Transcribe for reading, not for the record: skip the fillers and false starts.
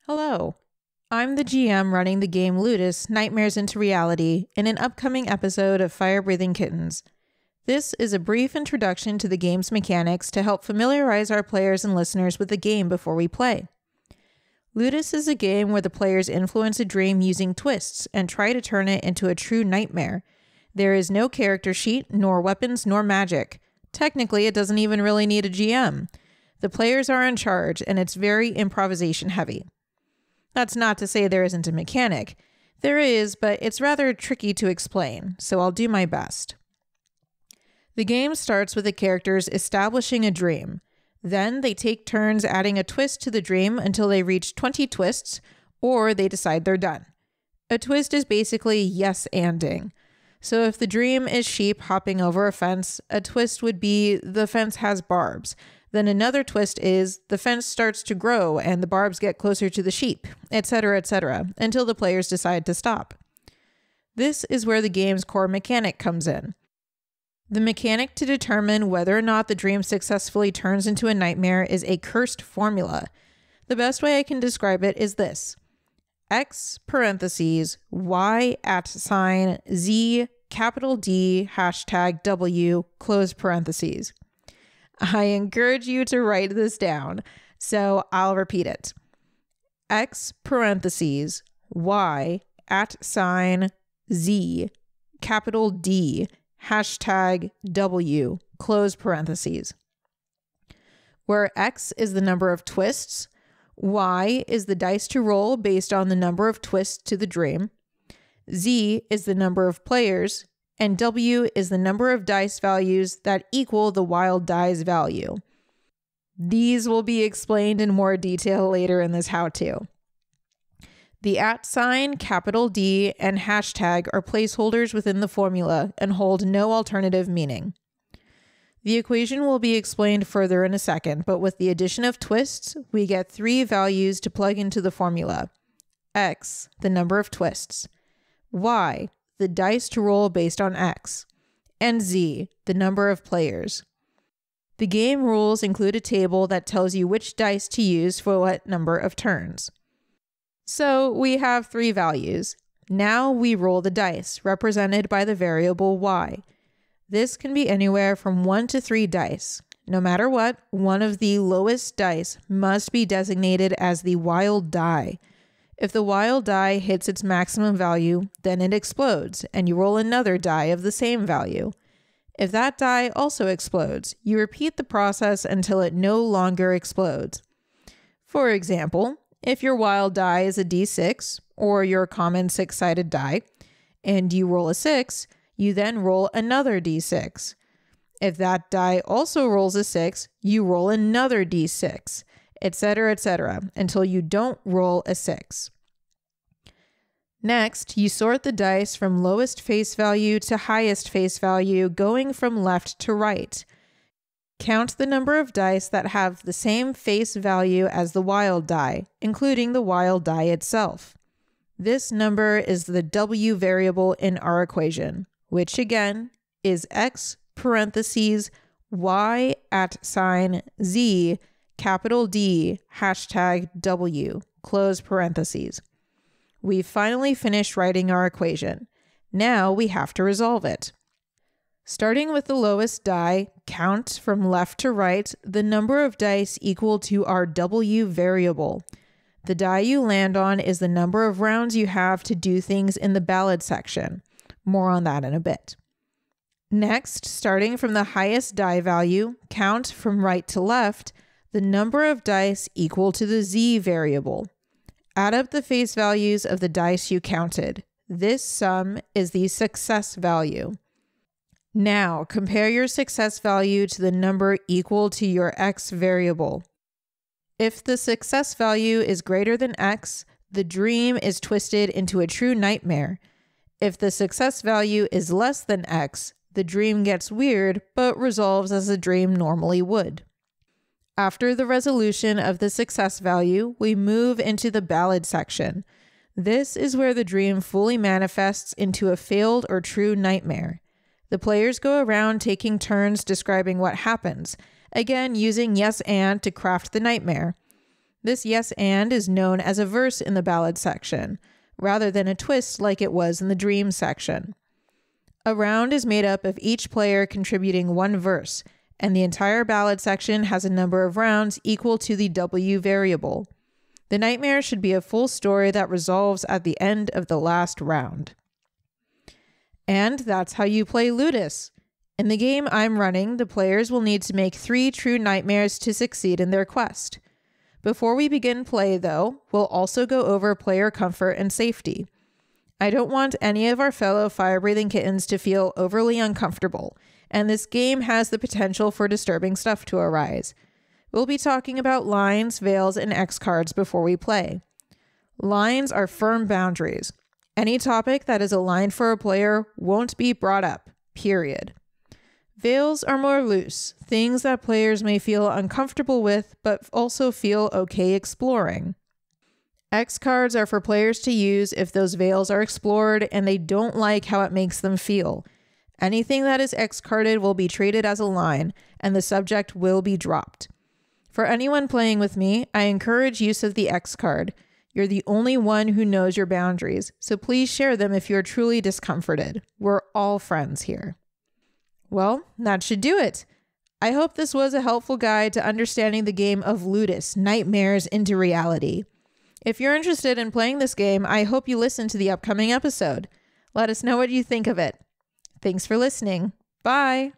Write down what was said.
Hello, I'm the GM running the game Ludus, Nightmares into Reality, in an upcoming episode of Firebreathing Kittens. This is a brief introduction to the game's mechanics to help familiarize our players and listeners with the game before we play. Ludus is a game where the players influence a dream using twists and try to turn it into a true nightmare. There is no character sheet, nor weapons, nor magic. Technically, it doesn't even really need a GM. The players are in charge, and it's very improvisation-heavy. That's not to say there isn't a mechanic. There is, but it's rather tricky to explain, so I'll do my best. The game starts with the characters establishing a dream. Then they take turns adding a twist to the dream until they reach 20 twists, or they decide they're done. A twist is basically yes-anding. So if the dream is sheep hopping over a fence, a twist would be the fence has barbs. Then another twist is the fence starts to grow and the barbs get closer to the sheep, etc., until the players decide to stop. This is where the game's core mechanic comes in. The mechanic to determine whether or not the dream successfully turns into a nightmare is a cursed formula. The best way I can describe it is this: X parentheses Y @ Z capital D #W close parentheses. I encourage you to write this down, so I'll repeat it. X parentheses Y @ Z capital D #W close parentheses. Where X is the number of twists, Y is the dice to roll based on the number of twists to the dream, Z is the number of players, and W is the number of dice values that equal the wild die's value. These will be explained in more detail later in this how-to. The @ capital D, and hashtag are placeholders within the formula and hold no alternative meaning. The equation will be explained further in a second, but with the addition of twists, we get 3 values to plug into the formula. X, the number of twists. Y, the dice to roll based on X. And Z, the number of players. The game rules include a table that tells you which dice to use for what number of turns. So we have 3 values. Now we roll the dice, represented by the variable Y. This can be anywhere from 1 to 3 dice. No matter what, one of the lowest dice must be designated as the wild die. If the wild die hits its maximum value, then it explodes, and you roll another die of the same value. If that die also explodes, you repeat the process until it no longer explodes. For example, if your wild die is a D6, or your common 6-sided die, and you roll a 6, you then roll another D6. If that die also rolls a 6, you roll another D6, etc., until you don't roll a 6. Next, you sort the dice from lowest face value to highest face value, going from left to right. Count the number of dice that have the same face value as the wild die, including the wild die itself. This number is the W variable in our equation, which again is X parentheses Y @ Z capital D #W close parentheses. We've finally finished writing our equation. Now we have to resolve it. Starting with the lowest die, count from left to right the number of dice equal to our W variable. The die you land on is the number of rounds you have to do things in the Ballad section. More on that in a bit. Next, starting from the highest die value, count from right to left the number of dice equal to the Z variable. Add up the face values of the dice you counted. This sum is the success value. Now, compare your success value to the number equal to your X variable. If the success value is greater than X, the dream is twisted into a true nightmare. If the success value is less than X, the dream gets weird, but resolves as a dream normally would. After the resolution of the success value, we move into the Ballad section. This is where the dream fully manifests into a failed or true nightmare. The players go around taking turns describing what happens, again using yes and to craft the nightmare. This yes and is known as a verse in the ballad section, rather than a twist like it was in the dream section. A round is made up of each player contributing one verse, and the entire ballad section has a number of rounds equal to the W variable. The nightmare should be a full story that resolves at the end of the last round. And that's how you play Ludus. In the game I'm running, the players will need to make 3 true nightmares to succeed in their quest. Before we begin play, though, we'll also go over player comfort and safety. I don't want any of our fellow fire-breathing kittens to feel overly uncomfortable, and this game has the potential for disturbing stuff to arise. We'll be talking about lines, veils, and X cards before we play. Lines are firm boundaries. Any topic that is a line for a player won't be brought up, period. Veils are more loose, things that players may feel uncomfortable with, but also feel okay exploring. X cards are for players to use if those veils are explored and they don't like how it makes them feel. Anything that is X carded will be treated as a line, and the subject will be dropped. For anyone playing with me, I encourage use of the X card. You're the only one who knows your boundaries, so please share them if you're truly discomforted. We're all friends here. Well, that should do it. I hope this was a helpful guide to understanding the game of Ludus, Nightmares into Reality. If you're interested in playing this game, I hope you listen to the upcoming episode. Let us know what you think of it. Thanks for listening. Bye.